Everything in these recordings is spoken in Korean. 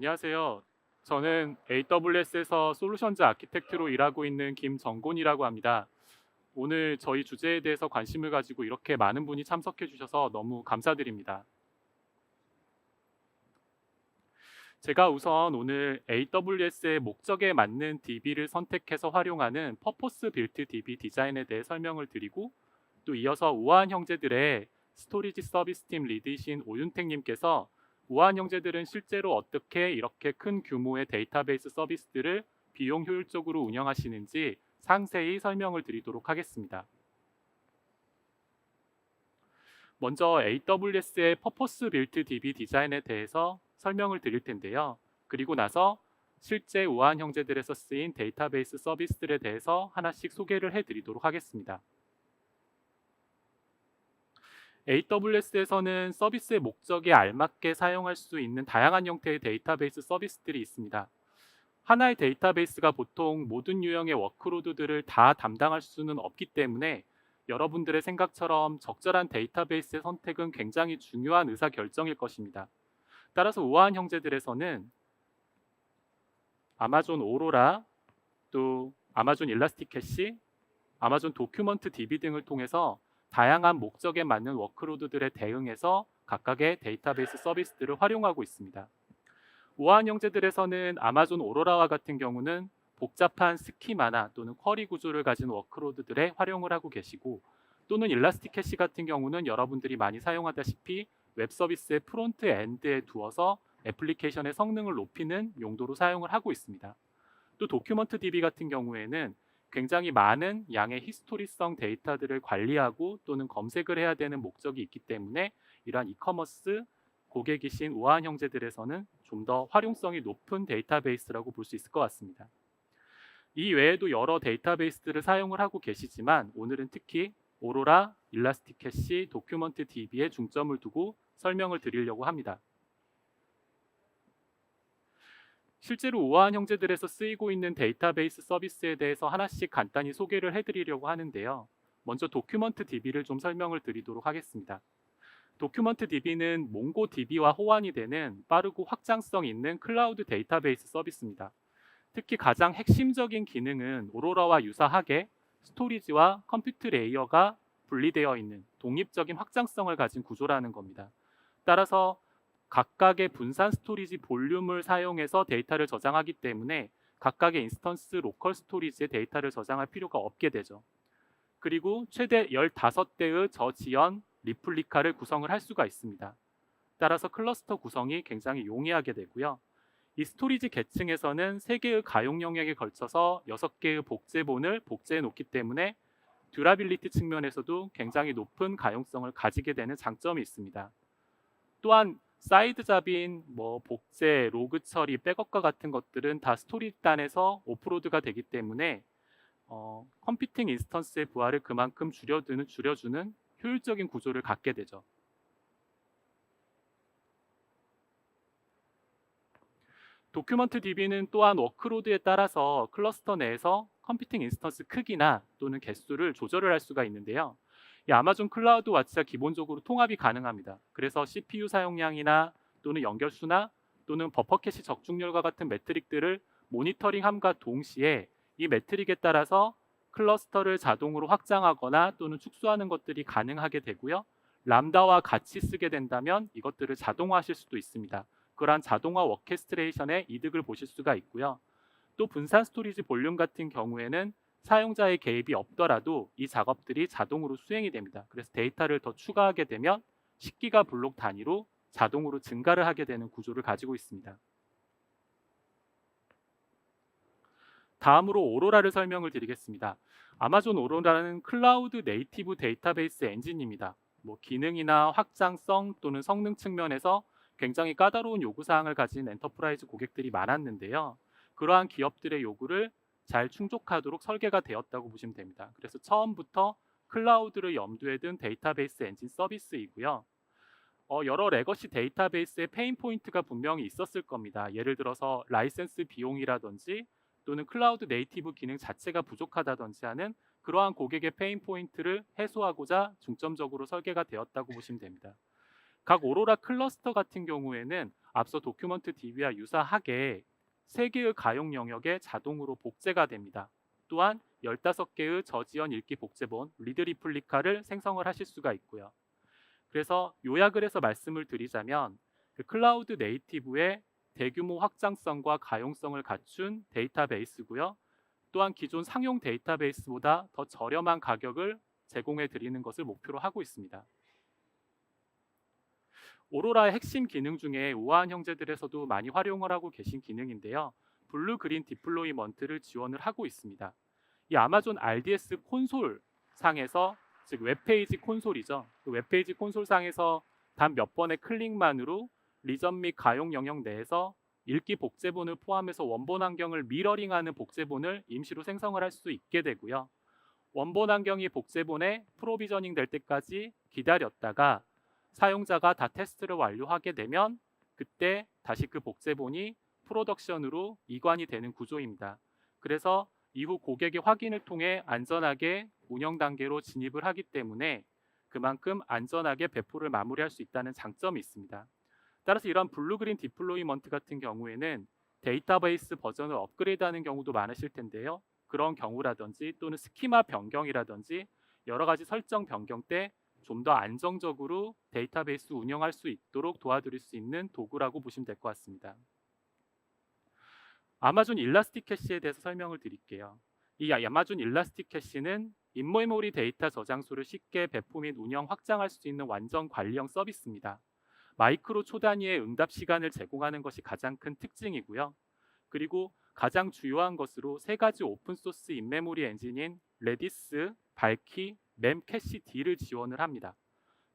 안녕하세요. 저는 AWS에서 솔루션즈 아키텍트로 일하고 있는 김정곤이라고 합니다. 오늘 저희 주제에 대해서 관심을 가지고 이렇게 많은 분이 참석해 주셔서 너무 감사드립니다. 제가 우선 오늘 AWS의 목적에 맞는 DB를 선택해서 활용하는 퍼포스 빌트 DB 디자인에 대해 설명을 드리고, 또 이어서 우아한 형제들의 스토리지 서비스 팀 리드이신 오윤택 님께서 우아한 형제들은 실제로 어떻게 이렇게 큰 규모의 데이터베이스 서비스들을 비용 효율적으로 운영하시는지 상세히 설명을 드리도록 하겠습니다. 먼저 AWS의 퍼포스 빌트 DB 디자인에 대해서 설명을 드릴 텐데요. 그리고 나서 실제 우아한 형제들에서 쓰인 데이터베이스 서비스들에 대해서 하나씩 소개를 해드리도록 하겠습니다. AWS에서는 서비스의 목적에 알맞게 사용할 수 있는 다양한 형태의 데이터베이스 서비스들이 있습니다. 하나의 데이터베이스가 보통 모든 유형의 워크로드들을 다 담당할 수는 없기 때문에 여러분들의 생각처럼 적절한 데이터베이스의 선택은 굉장히 중요한 의사결정일 것입니다. 따라서 우아한 형제들에서는 아마존 오로라, 또 아마존 일라스틱캐시, 아마존 도큐먼트 DB 등을 통해서 다양한 목적에 맞는 워크로드들에 대응해서 각각의 데이터베이스 서비스들을 활용하고 있습니다. 우아한 형제들에서는 아마존 오로라와 같은 경우는 복잡한 스키마나 또는 쿼리 구조를 가진 워크로드들에 활용을 하고 계시고, 또는 일라스틱캐시 같은 경우는 여러분들이 많이 사용하다시피 웹 서비스의 프론트 엔드에 두어서 애플리케이션의 성능을 높이는 용도로 사용을 하고 있습니다. 또 도큐먼트 DB 같은 경우에는 굉장히 많은 양의 히스토리성 데이터들을 관리하고 또는 검색을 해야 되는 목적이 있기 때문에 이러한 이커머스 고객이신 우아한 형제들에서는 좀 더 활용성이 높은 데이터베이스라고 볼 수 있을 것 같습니다. 이 외에도 여러 데이터베이스들을 사용을 하고 계시지만 오늘은 특히 오로라, 일라스틱캐시, 도큐먼트 DB에 중점을 두고 설명을 드리려고 합니다. 실제로 우아한 형제들에서 쓰이고 있는 데이터베이스 서비스에 대해서 하나씩 간단히 소개를 해드리려고 하는데요. 먼저 도큐먼트 DB를 좀 설명을 드리도록 하겠습니다. 도큐먼트 DB는 몽고DB와 호환이 되는 빠르고 확장성 있는 클라우드 데이터베이스 서비스입니다. 특히 가장 핵심적인 기능은 오로라와 유사하게 스토리지와 컴퓨트 레이어가 분리되어 있는 독립적인 확장성을 가진 구조라는 겁니다. 따라서 각각의 분산 스토리지 볼륨을 사용해서 데이터를 저장하기 때문에 각각의 인스턴스 로컬 스토리지에 데이터를 저장할 필요가 없게 되죠. 그리고 최대 15대의 저지연 리플리카를 구성을 할 수가 있습니다. 따라서 클러스터 구성이 굉장히 용이하게 되고요. 이 스토리지 계층에서는 3개의 가용 영역에 걸쳐서 6개의 복제본을 복제해 놓기 때문에 듀라빌리티 측면에서도 굉장히 높은 가용성을 가지게 되는 장점이 있습니다. 또한 사이드 잡인 복제, 로그 처리, 백업과 같은 것들은 다 스토리지 단에서 오프로드가 되기 때문에 컴퓨팅 인스턴스의 부하를 그만큼 줄여주는 효율적인 구조를 갖게 되죠. 도큐먼트 DB는 또한 워크로드에 따라서 클러스터 내에서 컴퓨팅 인스턴스 크기나 또는 개수를 조절을 할 수가 있는데요. 이 아마존 클라우드 와치와 기본적으로 통합이 가능합니다. 그래서 CPU 사용량이나 또는 연결수나 또는 버퍼 캐시 적중률과 같은 매트릭들을 모니터링함과 동시에 이 매트릭에 따라서 클러스터를 자동으로 확장하거나 또는 축소하는 것들이 가능하게 되고요. 람다와 같이 쓰게 된다면 이것들을 자동화하실 수도 있습니다. 그러한 자동화 워케스트레이션의 이득을 보실 수가 있고요. 또 분산 스토리지 볼륨 같은 경우에는 사용자의 개입이 없더라도 이 작업들이 자동으로 수행이 됩니다. 그래서 데이터를 더 추가하게 되면 10기가 블록 단위로 자동으로 증가를 하게 되는 구조를 가지고 있습니다. 다음으로 오로라를 설명을 드리겠습니다. 아마존 오로라는 클라우드 네이티브 데이터베이스 엔진입니다. 기능이나 확장성 또는 성능 측면에서 굉장히 까다로운 요구사항을 가진 엔터프라이즈 고객들이 많았는데요. 그러한 기업들의 요구를 잘 충족하도록 설계가 되었다고 보시면 됩니다. 그래서 처음부터 클라우드를 염두에 둔 데이터베이스 엔진 서비스이고요. 여러 레거시 데이터베이스의 페인 포인트가 분명히 있었을 겁니다. 예를 들어서 라이센스 비용이라든지 또는 클라우드 네이티브 기능 자체가 부족하다든지 하는 그러한 고객의 페인 포인트를 해소하고자 중점적으로 설계가 되었다고 보시면 됩니다. 각 오로라 클러스터 같은 경우에는 앞서 도큐먼트 DB와 유사하게 3개의 가용 영역에 자동으로 복제가 됩니다. 또한 15개의 저지연 읽기 복제본 리드 리플리카를 생성을 하실 수가 있고요. 그래서 요약을 해서 말씀을 드리자면 그 클라우드 네이티브의 대규모 확장성과 가용성을 갖춘 데이터베이스고요. 또한 기존 상용 데이터베이스보다 더 저렴한 가격을 제공해 드리는 것을 목표로 하고 있습니다. 오로라의 핵심 기능 중에 우아한 형제들에서도 많이 활용을 하고 계신 기능인데요. 블루 그린 디플로이먼트를 지원을 하고 있습니다. 이 아마존 RDS 콘솔 상에서, 즉 웹페이지 콘솔이죠. 그 웹페이지 콘솔 상에서 단 몇 번의 클릭만으로 리전 및 가용 영역 내에서 읽기 복제본을 포함해서 원본 환경을 미러링하는 복제본을 임시로 생성을 할 수 있게 되고요. 원본 환경이 복제본에 프로비저닝 될 때까지 기다렸다가 사용자가 다 테스트를 완료하게 되면 그때 다시 그 복제본이 프로덕션으로 이관이 되는 구조입니다. 그래서 이후 고객의 확인을 통해 안전하게 운영 단계로 진입을 하기 때문에 그만큼 안전하게 배포를 마무리할 수 있다는 장점이 있습니다. 따라서 이런 블루그린 디플로이먼트 같은 경우에는 데이터베이스 버전을 업그레이드하는 경우도 많으실 텐데요. 그런 경우라든지 또는 스키마 변경이라든지 여러 가지 설정 변경 때 좀 더 안정적으로 데이터베이스 운영할 수 있도록 도와드릴 수 있는 도구라고 보시면 될 것 같습니다. 아마존 일라스틱 캐시에 대해서 설명을 드릴게요. 이 아마존 일라스틱 캐시는 인메모리 데이터 저장소를 쉽게 배포 및 운영 확장할 수 있는 완전 관리형 서비스입니다. 마이크로 초단위의 응답 시간을 제공하는 것이 가장 큰 특징이고요. 그리고 가장 주요한 것으로 3가지 오픈소스 인메모리 엔진인 레디스, 발키, 멤캐시D를 지원을 합니다.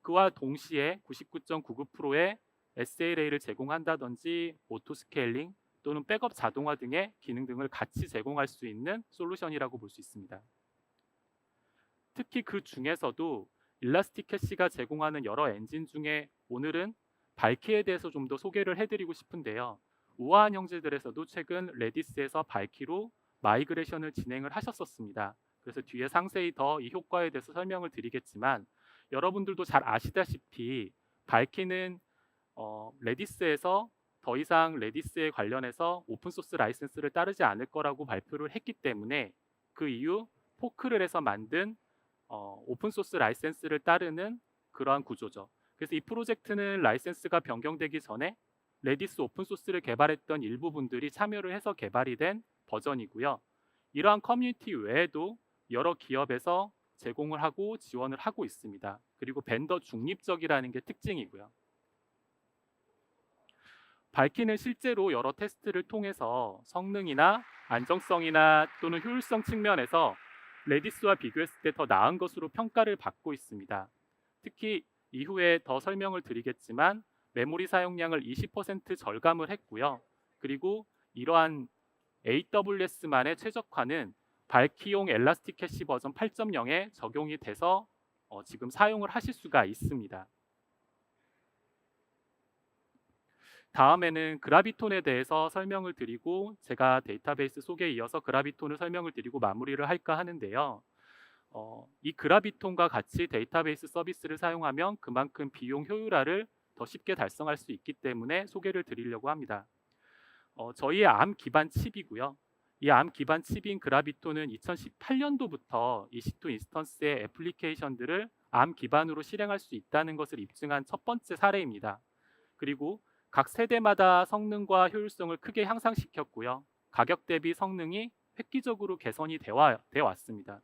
그와 동시에 99.99%의 SLA를 제공한다든지 오토스케일링 또는 백업 자동화 등의 기능 등을 같이 제공할 수 있는 솔루션이라고 볼 수 있습니다. 특히 그 중에서도 일라스틱 캐시가 제공하는 여러 엔진 중에 오늘은 발키에 대해서 좀 더 소개를 해드리고 싶은데요. 우아한 형제들에서도 최근 레디스에서 발키로 마이그레이션을 진행을 하셨었습니다. 그래서 뒤에 상세히 더 이 효과에 대해서 설명을 드리겠지만 여러분들도 잘 아시다시피 발키는 레디스에서 더 이상 레디스에 관련해서 오픈소스 라이센스를 따르지 않을 거라고 발표를 했기 때문에 그 이후 포크를 해서 만든 오픈소스 라이센스를 따르는 그러한 구조죠. 그래서 이 프로젝트는 라이센스가 변경되기 전에 레디스 오픈소스를 개발했던 일부 분들이 참여를 해서 개발이 된 버전이고요. 이러한 커뮤니티 외에도 여러 기업에서 제공을 하고 지원을 하고 있습니다. 그리고 벤더 중립적이라는 게 특징이고요. 발키는 실제로 여러 테스트를 통해서 성능이나 안정성이나 또는 효율성 측면에서 레디스와 비교했을 때 더 나은 것으로 평가를 받고 있습니다. 특히 이후에 더 설명을 드리겠지만 메모리 사용량을 20% 절감을 했고요. 그리고 이러한 AWS만의 최적화는 발키용 엘라스틱 캐시 버전 8.0에 적용이 돼서 지금 사용을 하실 수가 있습니다. 다음에는 그라비톤에 대해서 설명을 드리고 제가 데이터베이스 소개에 이어서 그라비톤을 설명을 드리고 마무리를 할까 하는데요. 이 그라비톤과 같이 데이터베이스 서비스를 사용하면 그만큼 비용 효율화를 더 쉽게 달성할 수 있기 때문에 소개를 드리려고 합니다. 저희의 ARM 기반 칩이고요. 이 ARM 기반 칩인 그라비톤은 2018년도부터 EC2 인스턴스의 애플리케이션들을 ARM 기반으로 실행할 수 있다는 것을 입증한 첫 번째 사례입니다. 그리고 각 세대마다 성능과 효율성을 크게 향상시켰고요. 가격 대비 성능이 획기적으로 개선이 되어 왔습니다.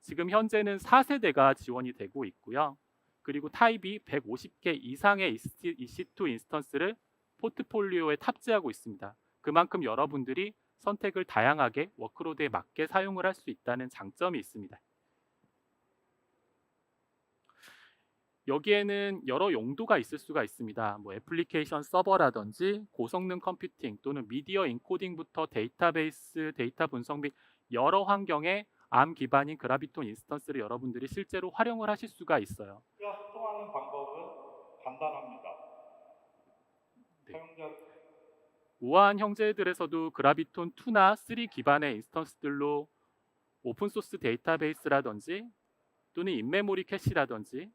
지금 현재는 4세대가 지원이 되고 있고요. 그리고 타입이 150개 이상의 EC2 인스턴스를 포트폴리오에 탑재하고 있습니다. 그만큼 여러분들이 선택을 다양하게 워크로드에 맞게 사용을 할 수 있다는 장점이 있습니다. 여기에는 여러 용도가 있을 수가 있습니다. 애플리케이션 서버라든지 고성능 컴퓨팅 또는 미디어 인코딩부터 데이터베이스, 데이터 분석 및 여러 환경에 ARM 기반인 그라비톤 인스턴스를 여러분들이 실제로 활용을 하실 수가 있어요. 활동하는 방법은 간단합니다. 네. 사용자 우아한 형제들에서도 그라비톤 2나 3 기반의 인스턴스들로 오픈소스 데이터베이스라든지 또는 인메모리 캐시라든지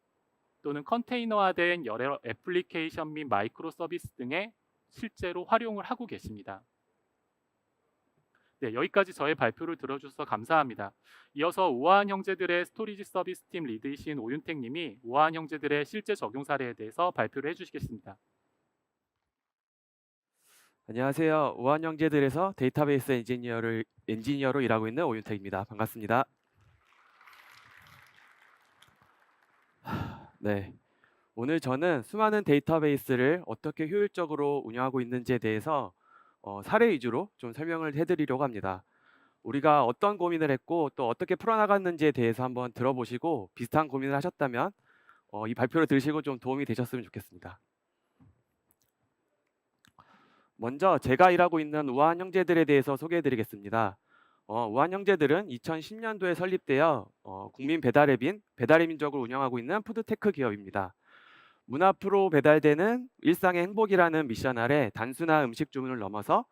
또는 컨테이너화된 여러 애플리케이션 및 마이크로 서비스 등의 실제로 활용을 하고 계십니다. 네, 여기까지 저의 발표를 들어주셔서 감사합니다. 이어서 우아한 형제들의 스토리지 서비스 팀 리드이신 오윤택 님이 우아한 형제들의 실제 적용 사례에 대해서 발표를 해주시겠습니다. 안녕하세요. 우한 형제들에서 데이터베이스 엔지니어로 일하고 있는 오윤택입니다. 반갑습니다. 네, 오늘 저는 수많은 데이터베이스를 어떻게 효율적으로 운영하고 있는지에 대해서 사례 위주로 좀 설명을 해드리려고 합니다. 우리가 어떤 고민을 했고 또 어떻게 풀어나갔는지에 대해서 한번 들어보시고 비슷한 고민을 하셨다면 이 발표를 들으시고 좀 도움이 되셨으면 좋겠습니다. 먼저 제가 일하고 있는 우한 형제들에 대해서 소개해드리겠습니다. 우한 형제들은 2010년도에 설립되어 국민 배달앱인 배달의 민족을 운영하고 있는 푸드테크 기업입니다. 문 앞으로 배달되는 일상의 행복이라는 미션 아래 단순한 음식 주문을 넘어서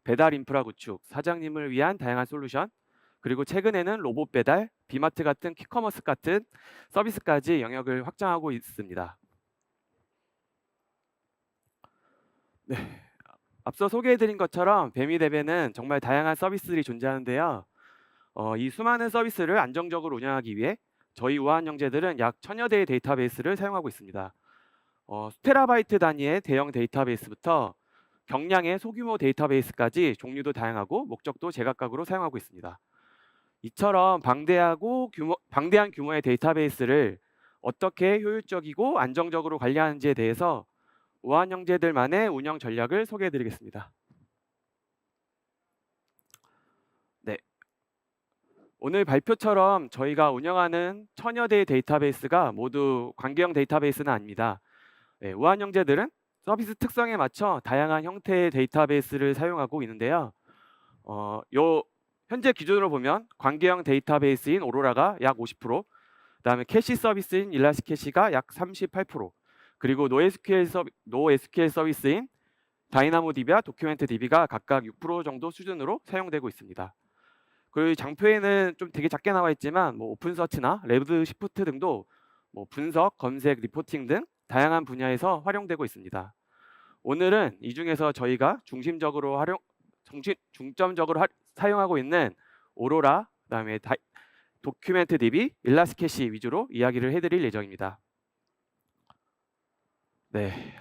배달 인프라 구축, 사장님을 위한 다양한 솔루션, 그리고 최근에는 로봇 배달, 비마트 같은 퀵커머스 같은 서비스까지 영역을 확장하고 있습니다. 네, 앞서 소개해드린 것처럼 뱀이랩에는 정말 다양한 서비스들이 존재하는데요. 이 수많은 서비스를 안정적으로 운영하기 위해 저희 우한 형제들은 약 1000여 대의 데이터베이스를 사용하고 있습니다. 수테라바이트 단위의 대형 데이터베이스부터 경량의 소규모 데이터베이스까지 종류도 다양하고 목적도 제각각으로 사용하고 있습니다. 이처럼 방대한 규모의 데이터베이스를 어떻게 효율적이고 안정적으로 관리하는지에 대해서 우한 형제들만의 운영 전략을 소개해드리겠습니다. 네, 오늘 발표처럼 저희가 운영하는 1000여 대의 데이터베이스가 모두 관계형 데이터베이스는 아닙니다. 네, 우한 형제들은 서비스 특성에 맞춰 다양한 형태의 데이터베이스를 사용하고 있는데요. 현재 기준으로 보면 관계형 데이터베이스인 오로라가 약 50%, 그다음에 캐시 서비스인 일라스트캐시가 약 38%, 그리고 NoSQL 서비스인 다이나모DB와 도큐멘트DB가 각각 6% 정도 수준으로 사용되고 있습니다. 그리고 장표에는 좀 되게 작게 나와 있지만 오픈서치나 레드시프트 등도 분석, 검색, 리포팅 등 다양한 분야에서 활용되고 있습니다. 오늘은 이 중에서 저희가 중점적으로 사용하고 있는 오로라, 그다음에 도큐멘트DB, 일라스트캐시 위주로 이야기를 해드릴 예정입니다. 네,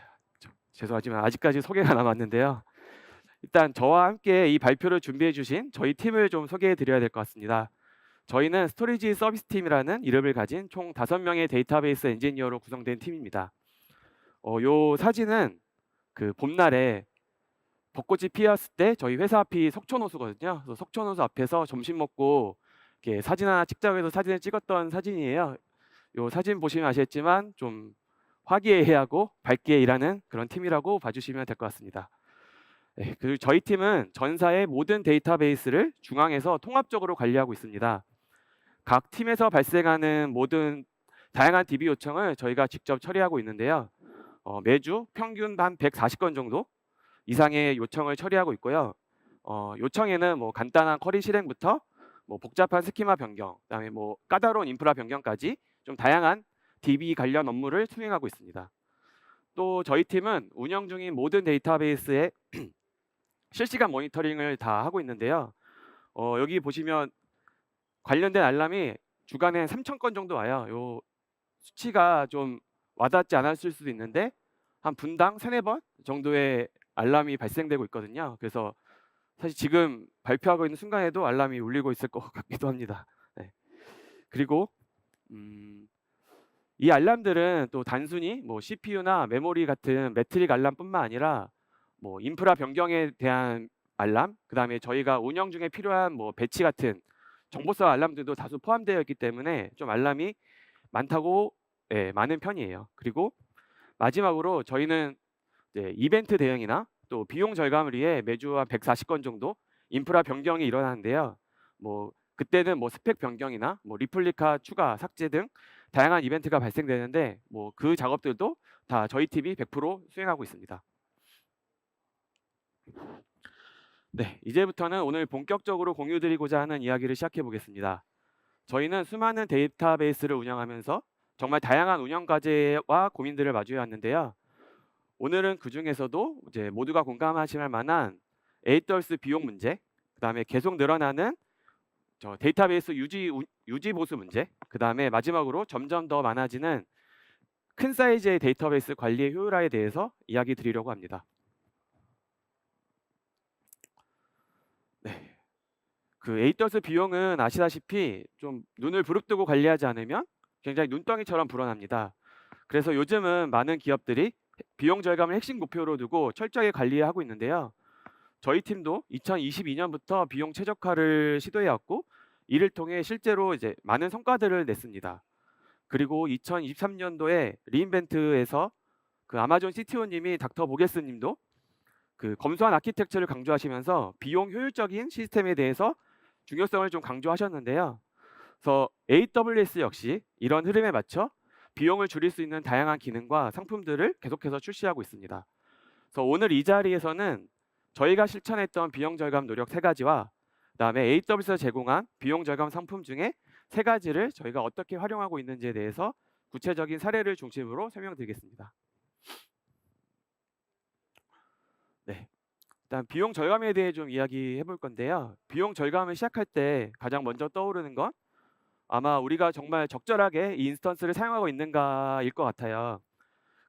죄송하지만 아직까지 소개가 남았는데요. 일단 저와 함께 이 발표를 준비해 주신 저희 팀을 좀 소개해 드려야 될 것 같습니다. 저희는 스토리지 서비스 팀이라는 이름을 가진 총 5명의 데이터베이스 엔지니어로 구성된 팀입니다. 요 사진은 그 봄날에 벚꽃이 피었을 때 저희 회사 앞이 석촌호수거든요. 그래서 석촌호수 앞에서 점심 먹고 이렇게 사진 하나 찍자고 해서 사진을 찍었던 사진이에요. 요 사진 보시면 아시겠지만 좀 화기애애하고 밝게 일하는 그런 팀이라고 봐주시면 될 것 같습니다. 네, 그리고 저희 팀은 전사의 모든 데이터베이스를 중앙에서 통합적으로 관리하고 있습니다. 각 팀에서 발생하는 모든 다양한 DB 요청을 저희가 직접 처리하고 있는데요. 매주 평균 한 140건 정도 이상의 요청을 처리하고 있고요. 요청에는 간단한 쿼리 실행부터 복잡한 스키마 변경, 그다음에 까다로운 인프라 변경까지 좀 다양한 DB 관련 업무를 수행하고 있습니다. 또 저희 팀은 운영 중인 모든 데이터베이스의 실시간 모니터링을 다 하고 있는데요. 여기 보시면 관련된 알람이 주간에 3000건 정도 와요. 요 수치가 좀 와닿지 않았을 수도 있는데 한 분당 3-4번 정도의 알람이 발생되고 있거든요. 그래서 사실 지금 발표하고 있는 순간에도 알람이 울리고 있을 것 같기도 합니다. 네. 그리고 이 알람들은 또 단순히 CPU나 메모리 같은 매트릭 알람뿐만 아니라 인프라 변경에 대한 알람, 그다음에 저희가 운영 중에 필요한 배치 같은 정보성 알람들도 다수 포함되어 있기 때문에 좀 알람이 많은 편이에요. 그리고 마지막으로 저희는 이벤트 대응이나 또 비용 절감을 위해 매주 한 140건 정도 인프라 변경이 일어나는데요. 그때는 스펙 변경이나 리플리카 추가, 삭제 등 다양한 이벤트가 발생되는데 그 작업들도 다 저희 팀이 100% 수행하고 있습니다. 네, 이제부터는 오늘 본격적으로 공유드리고자 하는 이야기를 시작해 보겠습니다. 저희는 수많은 데이터베이스를 운영하면서 정말 다양한 운영 과제와 고민들을 마주해 왔는데요. 오늘은 그 중에서도 이제 모두가 공감하실 만한 AWS 비용 문제, 그다음에 계속 늘어나는 데이터베이스 유지 보수 문제, 그다음에 마지막으로 점점 더 많아지는 큰 사이즈의 데이터베이스 관리의 효율화에 대해서 이야기 드리려고 합니다. 네. 그 AWS 비용은 아시다시피 좀 눈을 부릅뜨고 관리하지 않으면 굉장히 눈덩이처럼 불어납니다. 그래서 요즘은 많은 기업들이 비용 절감을 핵심 목표로 두고 철저하게 관리하고 있는데요. 저희 팀도 2022년부터 비용 최적화를 시도해 왔고 이를 통해 실제로 이제 많은 성과들을 냈습니다. 그리고 2023년도에 리인벤트에서 그 아마존 CTO님이 닥터 보게스님도 그 검소한 아키텍처를 강조하시면서 비용 효율적인 시스템에 대해서 중요성을 좀 강조하셨는데요. 그래서 AWS 역시 이런 흐름에 맞춰 비용을 줄일 수 있는 다양한 기능과 상품들을 계속해서 출시하고 있습니다. 그래서 오늘 이 자리에서는 저희가 실천했던 비용 절감 노력 3가지와 그다음에 AWS에서 제공한 비용 절감 상품 중에 3가지를 저희가 어떻게 활용하고 있는지에 대해서 구체적인 사례를 중심으로 설명드리겠습니다. 네. 일단 비용 절감에 대해 좀 이야기해 볼 건데요. 비용 절감을 시작할 때 가장 먼저 떠오르는 건 아마 우리가 정말 적절하게 이 인스턴스를 사용하고 있는가일 것 같아요.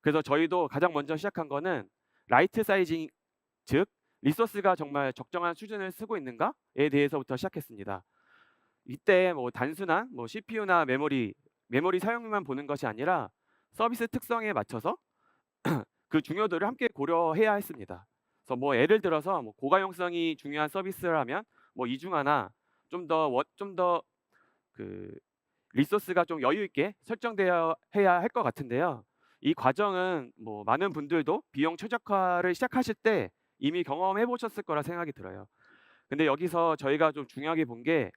그래서 저희도 가장 먼저 시작한 거는 라이트 사이징, 즉 리소스가 정말 적정한 수준을 쓰고 있는가에 대해서부터 시작했습니다. 이때 뭐 단순한 뭐 CPU나 메모리 사용률만 보는 것이 아니라 서비스 특성에 맞춰서 그 중요도를 함께 고려해야 했습니다. 그래서 뭐 예를 들어서 뭐 고가용성이 중요한 서비스라면 뭐 이 중 하나 좀 더 그 리소스가 좀 여유 있게 설정되어 해야 할 것 같은데요. 이 과정은 뭐 많은 분들도 비용 최적화를 시작하실 때 이미 경험해 보셨을 거라 생각이 들어요. 근데 여기서 저희가 좀 중요하게 본 게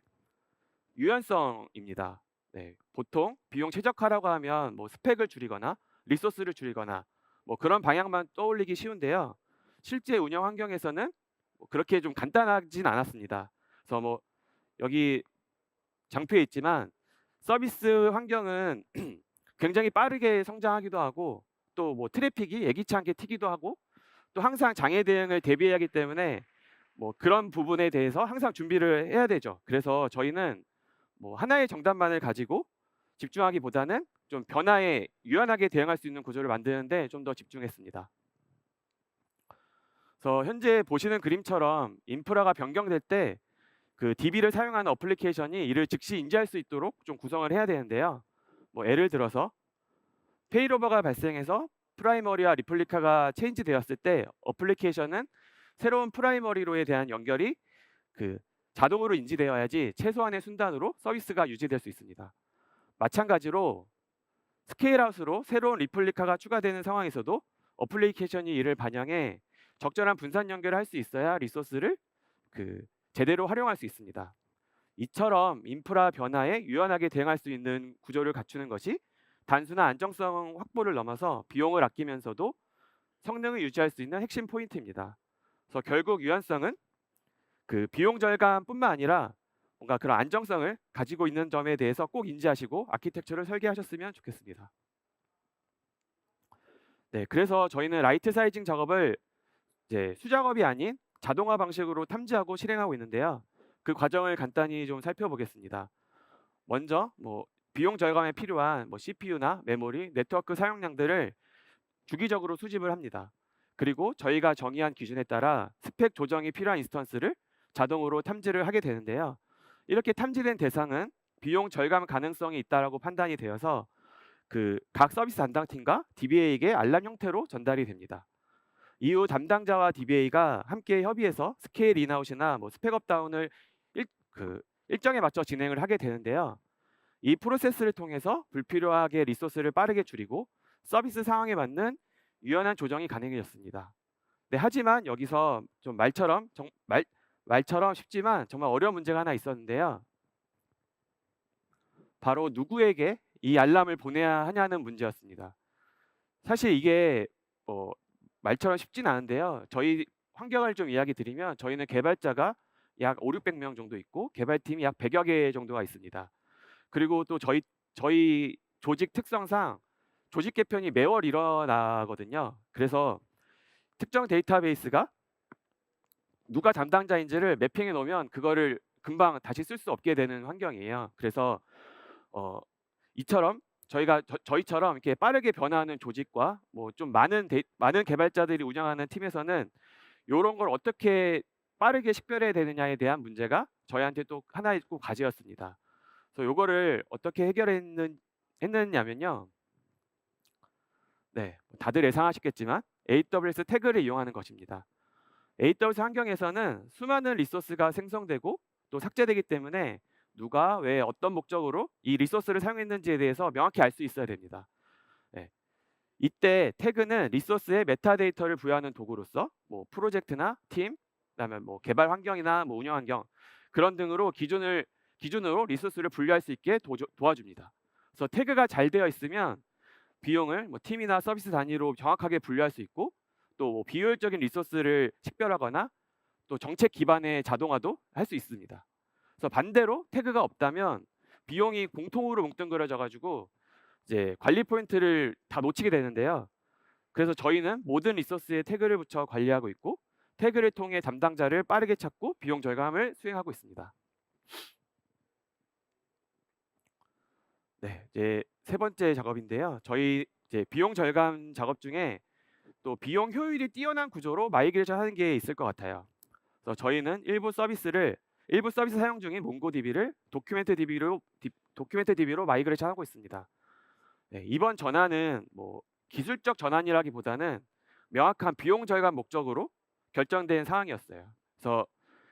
유연성입니다. 네, 보통 비용 최적화라고 하면 뭐 스펙을 줄이거나 리소스를 줄이거나 뭐 그런 방향만 떠올리기 쉬운데요. 실제 운영 환경에서는 뭐 그렇게 좀 간단하진 않았습니다. 그래서 뭐 여기 장표에 있지만 서비스 환경은 굉장히 빠르게 성장하기도 하고 또 뭐 트래픽이 예기치 않게 튀기도 하고 또 항상 장애 대응을 대비해야 하기 때문에 뭐 그런 부분에 대해서 항상 준비를 해야 되죠. 그래서 저희는 뭐 하나의 정답만을 가지고 집중하기보다는 좀 변화에 유연하게 대응할 수 있는 구조를 만드는 데 좀 더 집중했습니다. 그래서 현재 보시는 그림처럼 인프라가 변경될 때 그 DB를 사용하는 어플리케이션이 이를 즉시 인지할 수 있도록 좀 구성을 해야 되는데요. 뭐 예를 들어서 페일오버가 발생해서 프라이머리와 리플리카가 체인지 되었을 때 어플리케이션은 새로운 프라이머리로에 대한 연결이 그 자동으로 인지되어야지 최소한의 순단으로 서비스가 유지될 수 있습니다. 마찬가지로 스케일아웃으로 새로운 리플리카가 추가되는 상황에서도 어플리케이션이 이를 반영해 적절한 분산 연결을 할 수 있어야 리소스를 그 제대로 활용할 수 있습니다. 이처럼 인프라 변화에 유연하게 대응할 수 있는 구조를 갖추는 것이 단순한 안정성 확보를 넘어서 비용을 아끼면서도 성능을 유지할 수 있는 핵심 포인트입니다. 그래서 결국 유연성은 그 비용 절감뿐만 아니라 뭔가 그런 안정성을 가지고 있는 점에 대해서 꼭 인지하시고 아키텍처를 설계하셨으면 좋겠습니다. 네, 그래서 저희는 라이트 사이징 작업을 이제 수작업이 아닌 자동화 방식으로 탐지하고 실행하고 있는데요. 그 과정을 간단히 좀 살펴보겠습니다. 먼저 뭐 비용 절감에 필요한 뭐 CPU나 메모리, 네트워크 사용량들을 주기적으로 수집을 합니다. 그리고 저희가 정의한 기준에 따라 스펙 조정이 필요한 인스턴스를 자동으로 탐지를 하게 되는데요. 이렇게 탐지된 대상은 비용 절감 가능성이 있다라고 판단이 되어서 그 각 서비스 담당팀과 DBA에게 알람 형태로 전달이 됩니다. 이후 담당자와 DBA가 함께 협의해서 스케일 인아웃이나 뭐 스펙업 다운을 일정에 맞춰 진행을 하게 되는데요. 이 프로세스를 통해서 불필요하게 리소스를 빠르게 줄이고 서비스 상황에 맞는 유연한 조정이 가능해졌습니다. 네, 하지만 여기서 좀 말처럼 쉽지만 정말 어려운 문제가 하나 있었는데요. 바로 누구에게 이 알람을 보내야 하냐는 문제였습니다. 사실 이게 뭐 말처럼 쉽진 않은데요. 저희 환경을 좀 이야기 드리면 저희는 개발자가 약 500~600명 정도 있고 개발팀이 약 100여 개 정도가 있습니다. 그리고 또 저희 조직 특성상 조직 개편이 매월 일어나거든요. 그래서 특정 데이터베이스가 누가 담당자인지를 매핑해 놓으면 그거를 금방 다시 쓸 수 없게 되는 환경이에요. 그래서 이처럼 저희처럼 이렇게 빠르게 변화하는 조직과 뭐 좀 많은 개발자들이 운영하는 팀에서는 요런 걸 어떻게 빠르게 식별해야 되느냐에 대한 문제가 저희한테 또 하나의 꼭 과제였습니다. 그래서 요거를 어떻게 했느냐면요. 네, 다들 예상하셨겠지만 AWS 태그를 이용하는 것입니다. AWS 환경에서는 수많은 리소스가 생성되고 또 삭제되기 때문에 누가 왜 어떤 목적으로 이 리소스를 사용했는지에 대해서 명확히 알 수 있어야 됩니다. 네. 이때 태그는 리소스에 메타데이터를 부여하는 도구로서 뭐 프로젝트나 팀, 그다음에 뭐 개발 환경이나 뭐 운영 환경 그런 등으로 기준으로 리소스를 분류할 수 있게 도와줍니다. 그래서 태그가 잘 되어 있으면 비용을 뭐 팀이나 서비스 단위로 정확하게 분류할 수 있고 또 뭐 비효율적인 리소스를 식별하거나 또 정책 기반의 자동화도 할 수 있습니다. 그래서 반대로 태그가 없다면 비용이 공통으로 뭉뚱그려져 가지고 이제 관리 포인트를 다 놓치게 되는데요. 그래서 저희는 모든 리소스에 태그를 붙여 관리하고 있고 태그를 통해 담당자를 빠르게 찾고 비용 절감을 수행하고 있습니다. 네, 이제 세 번째 작업인데요. 저희 이제 비용 절감 작업 중에 또 비용 효율이 뛰어난 구조로 마이그레이션 하는 게 있을 것 같아요. 그래서 저희는 일부 서비스 사용 중인 몽고DB를 도큐멘트 DB로 마이그레이션 하고 있습니다. 네, 이번 전환은 뭐 기술적 전환이라기보다는 명확한 비용 절감 목적으로 결정된 사항이었어요. 그래서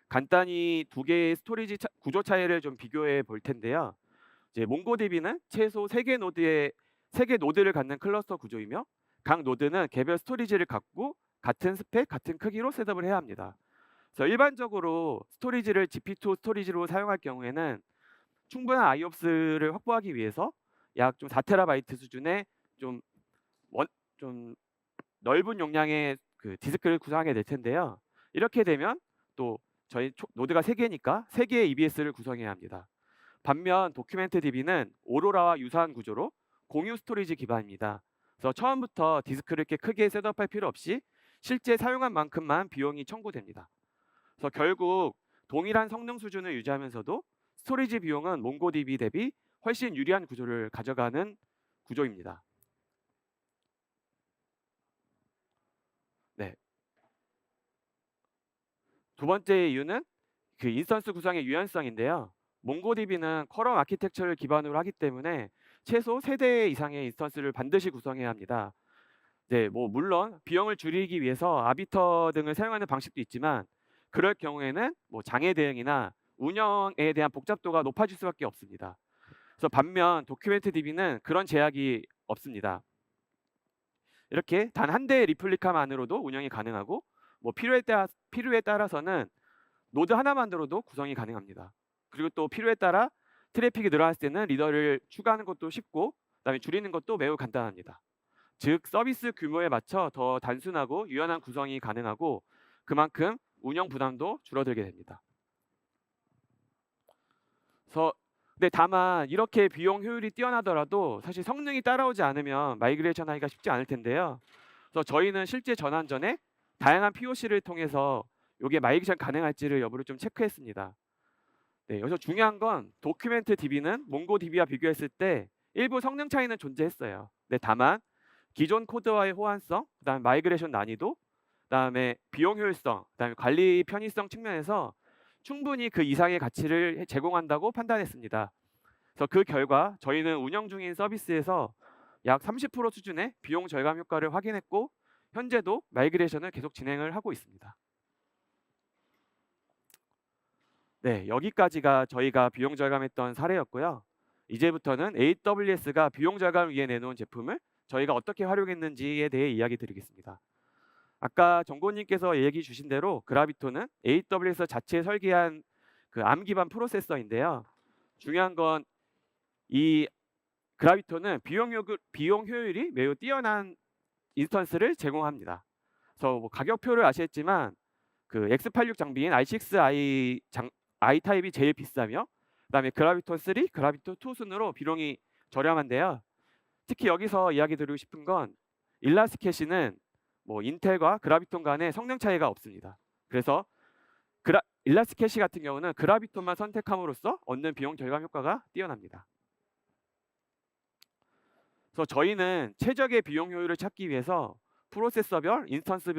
간단히 두 개의 스토리지 구조 차이를 좀 비교해 볼 텐데요. 이제 몽고DB는 최소 3개 노드를 갖는 클러스터 구조이며 각 노드는 개별 스토리지를 갖고 같은 스펙, 같은 크기로 셋업을 해야 합니다. 그래서 일반적으로 스토리지를 GP2 스토리지로 사용할 경우에는 충분한 IOPS를 확보하기 위해서 약 좀 4TB 수준의 좀 넓은 용량의 그 디스크를 구성하게 될 텐데요. 이렇게 되면 또 저희 노드가 3개니까 3개의 EBS를 구성해야 합니다. 반면 도큐멘트 DB는 오로라와 유사한 구조로 공유 스토리지 기반입니다. 그래서 처음부터 디스크를 이렇게 크게 셋업할 필요 없이 실제 사용한 만큼만 비용이 청구됩니다. 그래서 결국 동일한 성능 수준을 유지하면서도 스토리지 비용은 몽고DB 대비 훨씬 유리한 구조를 가져가는 구조입니다. 네. 두 번째 이유는 그 인스턴스 구성의 유연성인데요. 몽고DB는 컬럼 아키텍처를 기반으로 하기 때문에 최소 3대 이상의 인스턴스를 반드시 구성해야 합니다. 네, 뭐 물론 비용을 줄이기 위해서 아비터 등을 사용하는 방식도 있지만 그럴 경우에는 뭐 장애 대응이나 운영에 대한 복잡도가 높아질 수밖에 없습니다. 그래서 반면 도큐멘트 DB는 그런 제약이 없습니다. 이렇게 단 한 대의 리플리카만으로도 운영이 가능하고 뭐 필요에 따라서는 노드 하나만으로도 구성이 가능합니다. 그리고 또 필요에 따라 트래픽이 늘어났을 때는 리더를 추가하는 것도 쉽고 그다음에 줄이는 것도 매우 간단합니다. 즉 서비스 규모에 맞춰 더 단순하고 유연한 구성이 가능하고 그만큼 운영 부담도 줄어들게 됩니다. 근데 다만 이렇게 비용 효율이 뛰어나더라도 사실 성능이 따라오지 않으면 마이그레이션 하기가 쉽지 않을 텐데요. 그래서 저희는 실제 전환 전에 다양한 POC를 통해서 이게 마이그레이션 가능할지를 여부를 좀 체크했습니다. 네, 여기서 중요한 건 도큐멘트 DB는 몽고DB와 비교했을 때 일부 성능 차이는 존재했어요. 네, 다만 기존 코드와의 호환성, 그다음에 마이그레이션 난이도, 그다음에 비용 효율성, 그다음에 관리 편의성 측면에서 충분히 그 이상의 가치를 제공한다고 판단했습니다. 그래서 그 결과 저희는 운영 중인 서비스에서 약 30% 수준의 비용 절감 효과를 확인했고 현재도 마이그레이션을 계속 진행을 하고 있습니다. 네, 여기까지가 저희가 비용 절감했던 사례였고요. 이제부터는 AWS가 비용 절감을 위해 내놓은 제품을 저희가 어떻게 활용했는지에 대해 이야기 드리겠습니다. 아까 정고님께서 얘기 주신 대로 그라비토는 AWS 자체 설계한 그 ARM 기반 프로세서인데요. 중요한 건 이 그라비토는 비용 효율이 매우 뛰어난 인스턴스를 제공합니다. 그래서 뭐 가격표를 아시겠지만 그 X86 장비인 i6 i 타입이 제일 비싸며 그다음에 그라비토 3, 그라비토 2 순으로 비용이 저렴한데요. 특히 여기서 이야기 드리고 싶은 건 일라스캐시는 뭐 인텔과 그라비톤 간의 성능 차이가 없습니다. 그래서 일라스캐시 같은 경우는 그라비톤만 선택함으로써 얻는 비용 절감 효과가 뛰어납니다. 그래서 저희는 최적의 비용 효율을 찾기 위해서 프로세서별, 인스턴스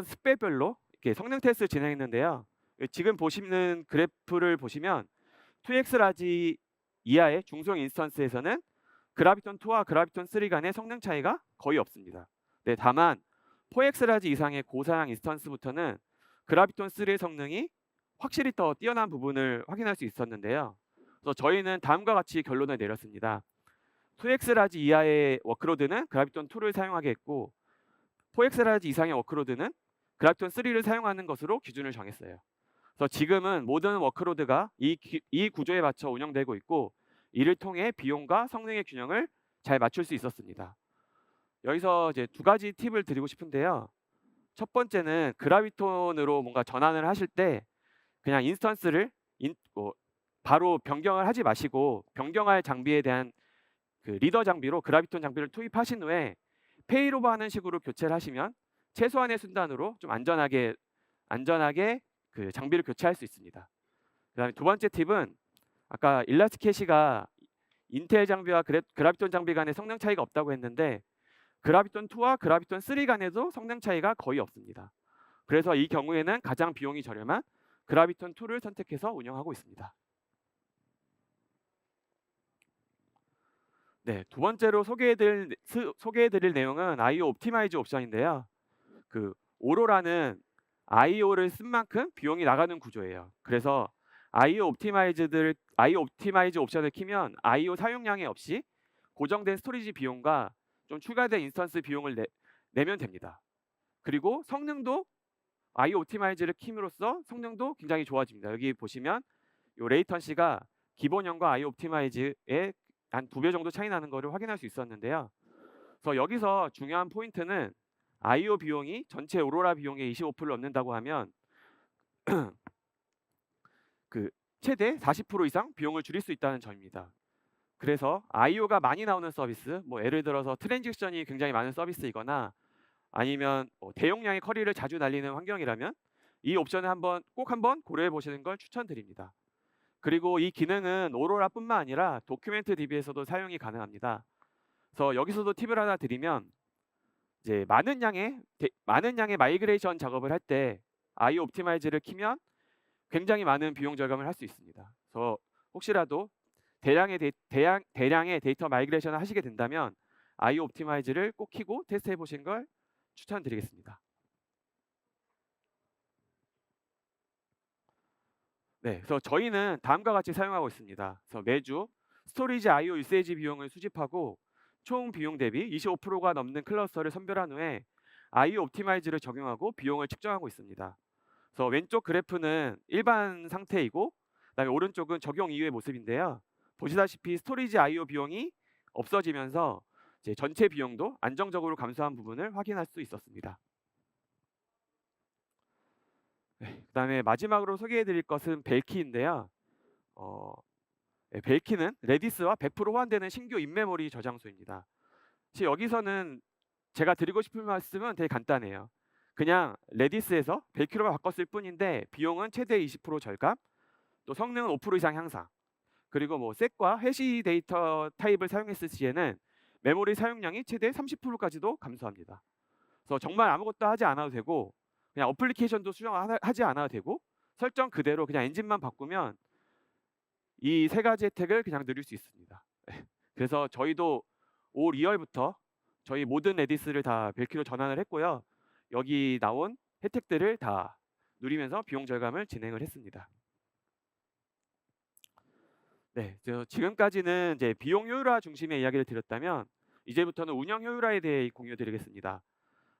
스펙별로 이렇게 성능 테스트 진행했는데요. 지금 보시는 그래프를 보시면 2x 라지 이하의 중소형 인스턴스에서는 그라비톤 2와 그라비톤 3 간의 성능 차이가 거의 없습니다. 네, 다만 4x 라지 이상의 고사양 인스턴스부터는 그라비톤 3의 성능이 확실히 더 뛰어난 부분을 확인할 수 있었는데요. 그래서 저희는 다음과 같이 결론을 내렸습니다. 2x 라지 이하의 워크로드는 그라비톤 2를 사용하게 했고 4x 라지 이상의 워크로드는 그라비톤 3를 사용하는 것으로 기준을 정했어요. 그래서 지금은 모든 워크로드가 이 구조에 맞춰 운영되고 있고 이를 통해 비용과 성능의 균형을 잘 맞출 수 있었습니다. 여기서 이제 두 가지 팁을 드리고 싶은데요. 첫 번째는 그라비톤으로 뭔가 전환을 하실 때 그냥 인스턴스를 바로 변경을 하지 마시고 변경할 장비에 대한 그 리더 장비로 그라비톤 장비를 투입하신 후에 페이로버 하는 식으로 교체를 하시면 최소한의 순단으로 좀 안전하게 그 장비를 교체할 수 있습니다. 그다음에 두 번째 팁은 아까 일라스캐시가 인텔 장비와 그라비톤 장비 간의 성능 차이가 없다고 했는데 그라비톤 2와 그라비톤 3 간에도 성능 차이가 거의 없습니다. 그래서 이 경우에는 가장 비용이 저렴한 그라비톤 2를 선택해서 운영하고 있습니다. 네, 두 번째로 소개해드릴 내용은 IO 옵티마이즈 옵션인데요. 그 오로라는 IO를 쓴 만큼 비용이 나가는 구조예요. 그래서 IO 옵티마이즈 옵션을 키면 IO 사용량에 없이 고정된 스토리지 비용과 좀 추가된 인스턴스 비용을 내면 됩니다. 그리고 성능도 IO 옵티마이즈를 킴으로써 성능도 굉장히 좋아집니다. 여기 보시면 요 레이턴시가 기본형과 IO 옵티마이즈의 한 2배 정도 차이 나는 것을 확인할 수 있었는데요. 그래서 여기서 중요한 포인트는 IO 비용이 전체 오로라 비용의 25%를 얻는다고 하면 그 최대 40% 이상 비용을 줄일 수 있다는 점입니다. 그래서 IO가 많이 나오는 서비스, 뭐 예를 들어서 트랜지션이 굉장히 많은 서비스이거나 아니면 대용량의 쿼리를 자주 날리는 환경이라면 이 옵션을 꼭 한번 고려해 보시는 걸 추천드립니다. 그리고 이 기능은 오로라뿐만 아니라 도큐멘트 DB에서도 사용이 가능합니다. 그래서 여기서도 팁을 하나 드리면 이제 많은 양의 마이그레이션 작업을 할 때 IO 옵티마이즈를 키면 굉장히 많은 비용 절감을 할 수 있습니다. 그래서 혹시라도 대량의 데이터 마이그레이션을 하시게 된다면 IO 옵티마이즈를 꼭 키고 테스트해 보신 걸 추천드리겠습니다. 네, 그래서 저희는 다음과 같이 사용하고 있습니다. 그래서 매주 스토리지 IO 유세이지 비용을 수집하고 총 비용 대비 25%가 넘는 클러스터를 선별한 후에 IO 옵티마이즈를 적용하고 비용을 측정하고 있습니다. 그래서 왼쪽 그래프는 일반 상태이고 그다음에 오른쪽은 적용 이후의 모습인데요. 보시다시피 스토리지 IO 비용이 없어지면서 이제 전체 비용도 안정적으로 감소한 부분을 확인할 수 있었습니다. 네, 그다음에 마지막으로 소개해드릴 것은 벨키인데요. 벨키는 레디스와 100% 호환되는 신규 인메모리 저장소입니다. 여기서는 제가 드리고 싶은 말씀은 되게 간단해요. 그냥 레디스에서 벨키로만 바꿨을 뿐인데 비용은 최대 20% 절감, 또 성능은 5% 이상 향상, 그리고 뭐 셋과 해시 데이터 타입을 사용했을 시에는 메모리 사용량이 최대 30%까지도 감소합니다. 그래서 정말 아무것도 하지 않아도 되고 그냥 어플리케이션도 수정하지 않아도 되고 설정 그대로 그냥 엔진만 바꾸면 이 세 가지 혜택을 그냥 누릴 수 있습니다. 그래서 저희도 올 2월부터 저희 모든 레디스를 다 벨키로 전환을 했고요. 여기 나온 혜택들을 다 누리면서 비용 절감을 진행을 했습니다. 네, 지금까지는 이제 비용 효율화 중심의 이야기를 드렸다면 이제부터는 운영 효율화에 대해 공유드리겠습니다.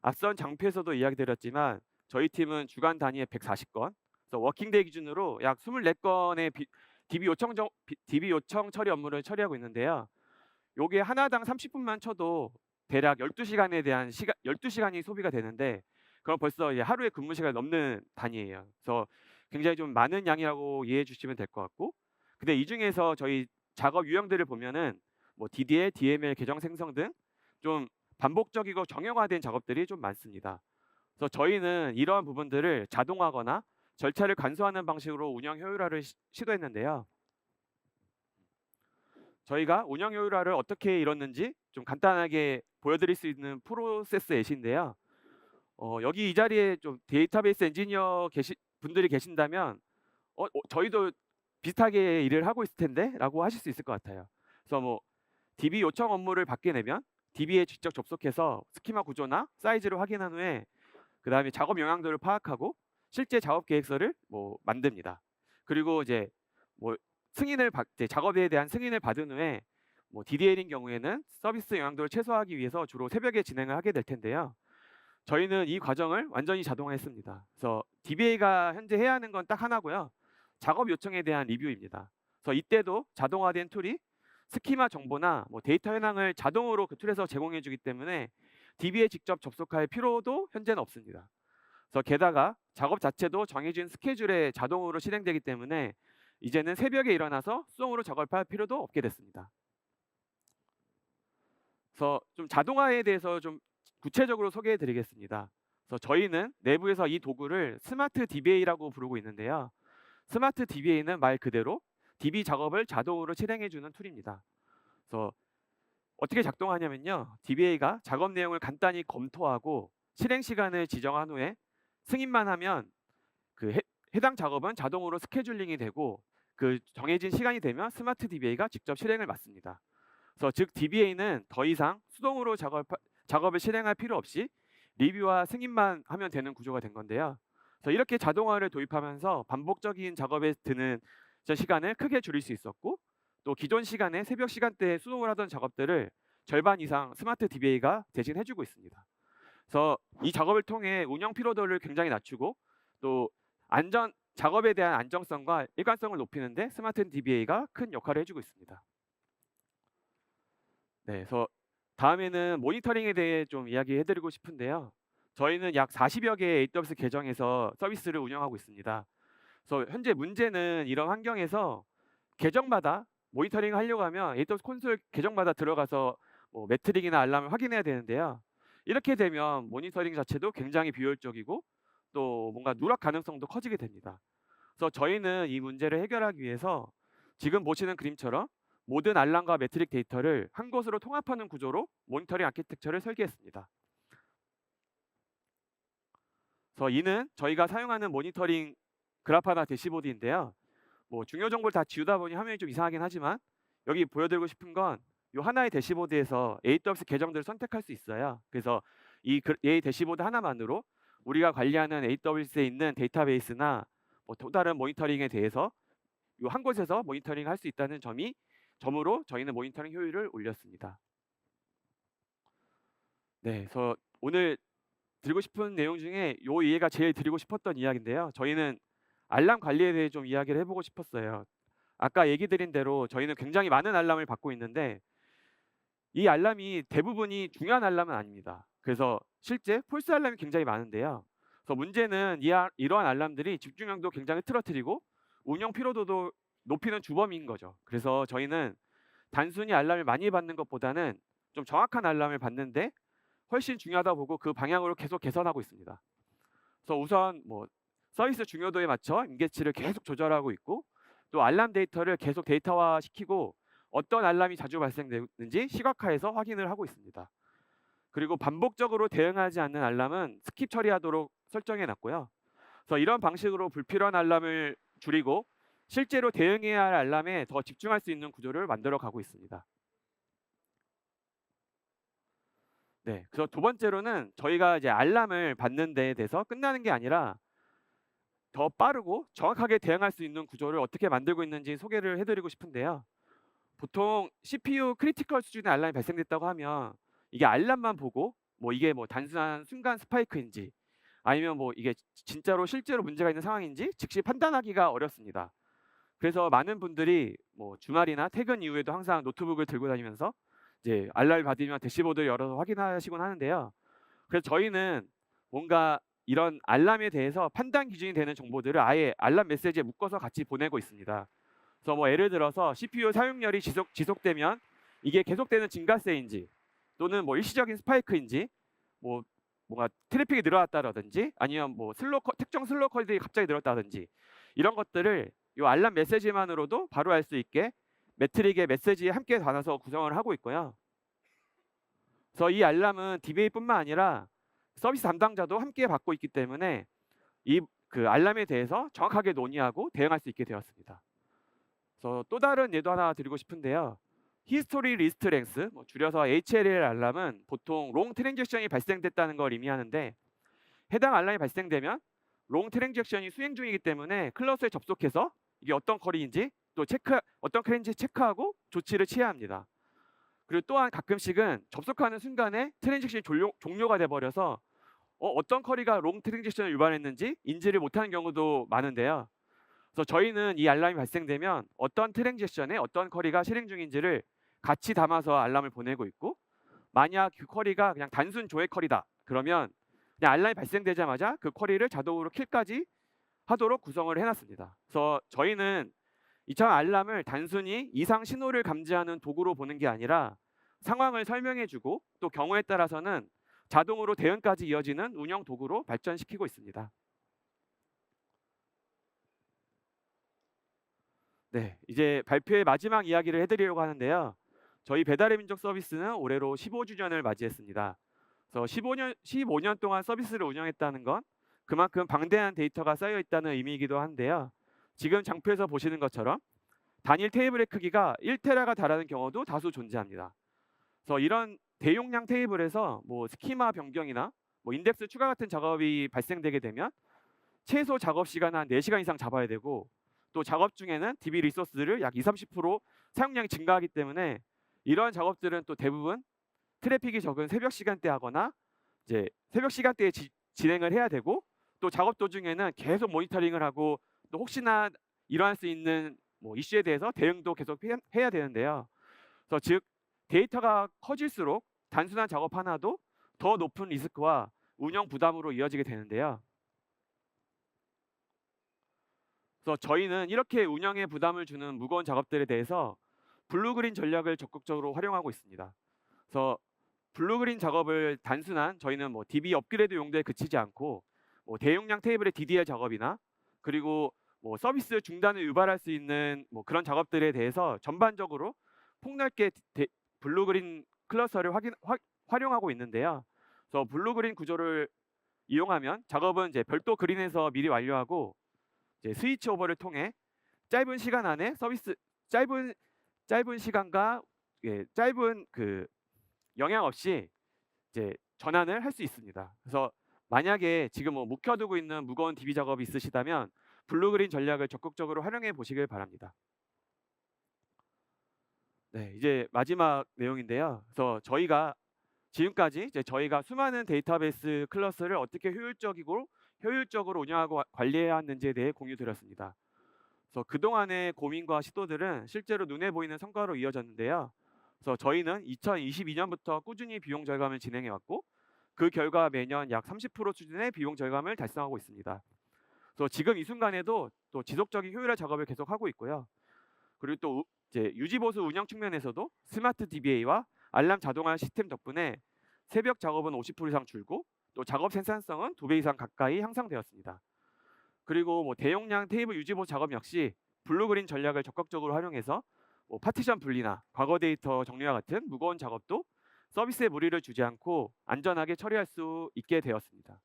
앞선 장표에서도 이야기 드렸지만 저희 팀은 주간 단위에 140건, 그래서 워킹데이 기준으로 약 24건의 DB 요청 처리 업무를 처리하고 있는데요. 요게 하나당 30분만 쳐도 대략 12시간이 소비가 되는데 그럼 벌써 이제 하루의 근무 시간이 넘는 단위예요. 그래서 굉장히 좀 많은 양이라고 이해해 주시면 될 것 같고 근데 이 중에서 저희 작업 유형들을 보면은 뭐 DDL, DML 계정 생성 등 좀 반복적이고 정형화된 작업들이 좀 많습니다. 그래서 저희는 이러한 부분들을 자동화하거나 절차를 간소화하는 방식으로 운영 효율화를 시도했는데요. 저희가 운영 효율화를 어떻게 이뤘는지 좀 간단하게 보여드릴 수 있는 프로세스 엣인데요. 여기 이 자리에 좀 데이터베이스 엔지니어 분들이 계신다면 저희도 비슷하게 일을 하고 있을 텐데라고 하실 수 있을 것 같아요. 그래서 뭐 DB 요청 업무를 받게 되면 DB에 직접 접속해서 스키마 구조나 사이즈를 확인한 후에 그다음에 작업 영향도를 파악하고 실제 작업 계획서를 뭐 만듭니다. 그리고 이제 뭐 이제 작업에 대한 승인을 받은 후에 뭐 DDL인 경우에는 서비스 영향도를 최소화하기 위해서 주로 새벽에 진행을 하게 될 텐데요. 저희는 이 과정을 완전히 자동화했습니다. 그래서 DBA가 현재 해야 하는 건 딱 하나고요. 작업 요청에 대한 리뷰입니다. 그래서 이때도 자동화된 툴이 스키마 정보나 뭐 데이터 현황을 자동으로 그 툴에서 제공해 주기 때문에 DB에 직접 접속할 필요도 현재는 없습니다. 그래서 게다가 작업 자체도 정해진 스케줄에 자동으로 실행되기 때문에 이제는 새벽에 일어나서 수동으로 작업할 필요도 없게 됐습니다. 그래서 좀 자동화에 대해서 좀 구체적으로 소개해 드리겠습니다. 그래서 저희는 내부에서 이 도구를 스마트 DBA라고 부르고 있는데요. 스마트 DBA는 말 그대로 DB 작업을 자동으로 실행해 주는 툴입니다. 그래서 어떻게 작동하냐면요. DBA가 작업 내용을 간단히 검토하고 실행 시간을 지정한 후에 승인만 하면 그 해당 작업은 자동으로 스케줄링이 되고 그 정해진 시간이 되면 스마트 DBA가 직접 실행을 맡습니다. 그래서 즉 DBA는 더 이상 수동으로 작업을 실행할 필요 없이 리뷰와 승인만 하면 되는 구조가 된 건데요. 그래서 이렇게 자동화를 도입하면서 반복적인 작업에 드는 시간을 크게 줄일 수 있었고 또 기존 시간에 새벽 시간대에 수동으로 하던 작업들을 절반 이상 스마트 DBA가 대신 해주고 있습니다. 그래서 이 작업을 통해 운영 피로도를 굉장히 낮추고 또 작업에 대한 안정성과 일관성을 높이는데 스마트 DBA가 큰 역할을 해주고 있습니다. 네, 그래서 다음에는 모니터링에 대해 좀 이야기해드리고 싶은데요. 저희는 약 40여 개의 AWS 계정에서 서비스를 운영하고 있습니다. 그래서 현재 문제는 이런 환경에서 계정마다 모니터링을 하려고 하면 AWS 콘솔 계정마다 들어가서 뭐 매트릭이나 알람을 확인해야 되는데요. 이렇게 되면 모니터링 자체도 굉장히 비효율적이고 또 뭔가 누락 가능성도 커지게 됩니다. 그래서 저희는 이 문제를 해결하기 위해서 지금 보시는 그림처럼 모든 알람과 매트릭 데이터를 한 곳으로 통합하는 구조로 모니터링 아키텍처를 설계했습니다. 그래서 이는 저희가 사용하는 모니터링 그래파나 대시보드인데요. 뭐 중요 정보를 다 지우다 보니 화면이 좀 이상하긴 하지만 여기 보여드리고 싶은 건 이 하나의 대시보드에서 AWS 계정들을 선택할 수 있어요. 그래서 이 대시보드 하나만으로 우리가 관리하는 AWS에 있는 데이터베이스나 뭐 또 다른 모니터링에 대해서 이 한 곳에서 모니터링 할 수 있다는 점으로 저희는 모니터링 효율을 올렸습니다. 네, 그래서 오늘 드리고 싶은 내용 중에 이 이해가 제일 드리고 싶었던 이야기인데요. 저희는 알람 관리에 대해 좀 이야기를 해보고 싶었어요. 아까 얘기 드린 대로 저희는 굉장히 많은 알람을 받고 있는데 이 알람이 대부분이 중요한 알람은 아닙니다. 그래서 실제 폴스 알람이 굉장히 많은데요. 그래서 문제는 이러한 알람들이 집중력도 굉장히 틀어뜨리고 운영 피로도도 높이는 주범인 거죠. 그래서 저희는 단순히 알람을 많이 받는 것보다는 좀 정확한 알람을 받는데 훨씬 중요하다 보고 그 방향으로 계속 개선하고 있습니다. 그래서 우선 뭐 서비스 중요도에 맞춰 임계치를 계속 조절하고 있고 또 알람 데이터를 계속 데이터화 시키고 어떤 알람이 자주 발생되는지 시각화해서 확인을 하고 있습니다. 그리고 반복적으로 대응하지 않는 알람은 스킵 처리하도록 설정해 놨고요. 그래서 이런 방식으로 불필요한 알람을 줄이고 실제로 대응해야 할 알람에 더 집중할 수 있는 구조를 만들어 가고 있습니다. 네, 그래서 두 번째로는 저희가 이제 알람을 받는 데에 대해서 끝나는 게 아니라 더 빠르고 정확하게 대응할 수 있는 구조를 어떻게 만들고 있는지 소개를 해드리고 싶은데요. 보통 CPU 크리티컬 수준의 알람이 발생됐다고 하면 이게 알람만 보고 뭐 이게 뭐 단순한 순간 스파이크인지 아니면 뭐 이게 진짜로 실제로 문제가 있는 상황인지 즉시 판단하기가 어렵습니다. 그래서 많은 분들이 뭐 주말이나 퇴근 이후에도 항상 노트북을 들고 다니면서 이제 알람을 받으면 대시보드를 열어서 확인하시곤 하는데요. 그래서 저희는 뭔가 이런 알람에 대해서 판단 기준이 되는 정보들을 아예 알람 메시지에 묶어서 같이 보내고 있습니다. 그래서 뭐 예를 들어서 CPU 사용열이 지속되면 이게 계속되는 증가세인지 또는 뭐 일시적인 스파이크인지 뭐 뭔가 트래픽이 늘어났다라든지 아니면 뭐 특정 슬로우 쿼리들이 갑자기 늘었다든지 이런 것들을 이 알람 메시지만으로도 바로 알 수 있게 매트릭의 메시지에 함께 담아서 구성을 하고 있고요. 그래서 이 알람은 DBA뿐만 아니라 서비스 담당자도 함께 받고 있기 때문에 이 그 알람에 대해서 정확하게 논의하고 대응할 수 있게 되었습니다. 그래서 또 다른 예도 하나 드리고 싶은데요. 히스토리 리스트 랭스, 줄여서 HLL 알람은 보통 롱 트랜잭션이 발생됐다는 걸 의미하는데 해당 알람이 발생되면 롱 트랜잭션이 수행 중이기 때문에 클러스에 접속해서 이게 어떤 쿼리인지 또 어떤 쿼리인지 체크하고 조치를 취해야 합니다. 그리고 또한 가끔씩은 접속하는 순간에 트랜잭션이 종료가 돼버려서 어떤 쿼리가 롱 트랜잭션을 위반했는지 인지를 못하는 경우도 많은데요. 그래서 저희는 이 알람이 발생되면 어떤 트랜잭션에 어떤 쿼리가 실행 중인지를 같이 담아서 알람을 보내고 있고 만약 그 쿼리가 그냥 단순 조회 쿼리다 그러면 그냥 알람이 발생되자마자 그 쿼리를 자동으로 킬까지 하도록 구성을 해놨습니다. 그래서 저희는 이처럼 알람을 단순히 이상 신호를 감지하는 도구로 보는 게 아니라 상황을 설명해주고 또 경우에 따라서는 자동으로 대응까지 이어지는 운영 도구로 발전시키고 있습니다. 네, 이제 발표의 마지막 이야기를 해드리려고 하는데요. 저희 배달의 민족 서비스는 올해로 15주년을 맞이했습니다. 그래서 15년 동안 서비스를 운영했다는 건 그만큼 방대한 데이터가 쌓여 있다는 의미이기도 한데요. 지금 장표에서 보시는 것처럼 단일 테이블의 크기가 1테라가 달하는 경우도 다수 존재합니다. 그래서 이런 대용량 테이블에서 스키마 변경이나 인덱스 추가 같은 작업이 발생되게 되면 최소 작업 시간은 한 4시간 이상 잡아야 되고 또 작업 중에는 DB 리소스를 약 20-30% 사용량이 증가하기 때문에 이런 작업들은 또 대부분 트래픽이 적은 새벽 시간대 하거나 이제 새벽 시간대에 진행을 해야 되고 또 작업 도중에는 계속 모니터링을 하고 또 혹시나 일어날 수 있는 이슈에 대해서 대응도 계속 해야 되는데요. 그래서 즉 데이터가 커질수록 단순한 작업 하나도 더 높은 리스크와 운영 부담으로 이어지게 되는데요. 그래서 저희는 이렇게 운영에 부담을 주는 무거운 작업들에 대해서 블루그린 전략을 적극적으로 활용하고 있습니다. 그래서 블루그린 작업을 단순한 저희는 DB 업그레이드 용도에 그치지 않고 대용량 테이블의 DDL 작업이나 그리고 서비스 중단을 유발할 수 있는 그런 작업들에 대해서 전반적으로 폭넓게 블루그린 클러스터를 활용하고 있는데요. 그래서 블루그린 구조를 이용하면 작업은 이제 별도 그린에서 미리 완료하고 이제 스위치 오버를 통해 짧은 시간 안에 짧은 시간과 짧은 그 영향 없이 이제 전환을 할 수 있습니다. 그래서 만약에 지금 묵혀두고 있는 무거운 DB 작업이 있으시다면 블루그린 전략을 적극적으로 활용해 보시길 바랍니다. 네, 이제 마지막 내용인데요. 그래서 저희가 지금까지 저희가 수많은 데이터베이스 클러스를 어떻게 효율적으로 운영하고 관리해야 하는지에 대해 공유드렸습니다. 그래서 그동안의 고민과 시도들은 실제로 눈에 보이는 성과로 이어졌는데요. 그래서 저희는 2022년부터 꾸준히 비용 절감을 진행해 왔고 그 결과 매년 약 30% 수준의 비용 절감을 달성하고 있습니다. 그래서 지금 이 순간에도 또 지속적인 효율화 작업을 계속하고 있고요. 그리고 또 이제 유지 보수 운영 측면에서도 스마트 DBA와 알람 자동화 시스템 덕분에 새벽 작업은 50% 이상 줄고 또 작업 생산성은 2배 이상 가까이 향상되었습니다. 그리고 대용량 테이블 유지 보수 작업 역시 블루그린 전략을 적극적으로 활용해서 파티션 분리나 과거 데이터 정리와 같은 무거운 작업도 서비스에 무리를 주지 않고 안전하게 처리할 수 있게 되었습니다.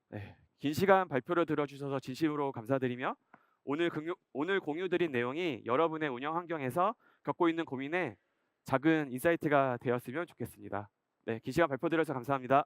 네, 긴 시간 발표를 들어주셔서 진심으로 감사드리며 오늘 공유드린 내용이 여러분의 운영 환경에서 겪고 있는 고민에 작은 인사이트가 되었으면 좋겠습니다. 네, 긴 시간 발표 드려서 감사합니다.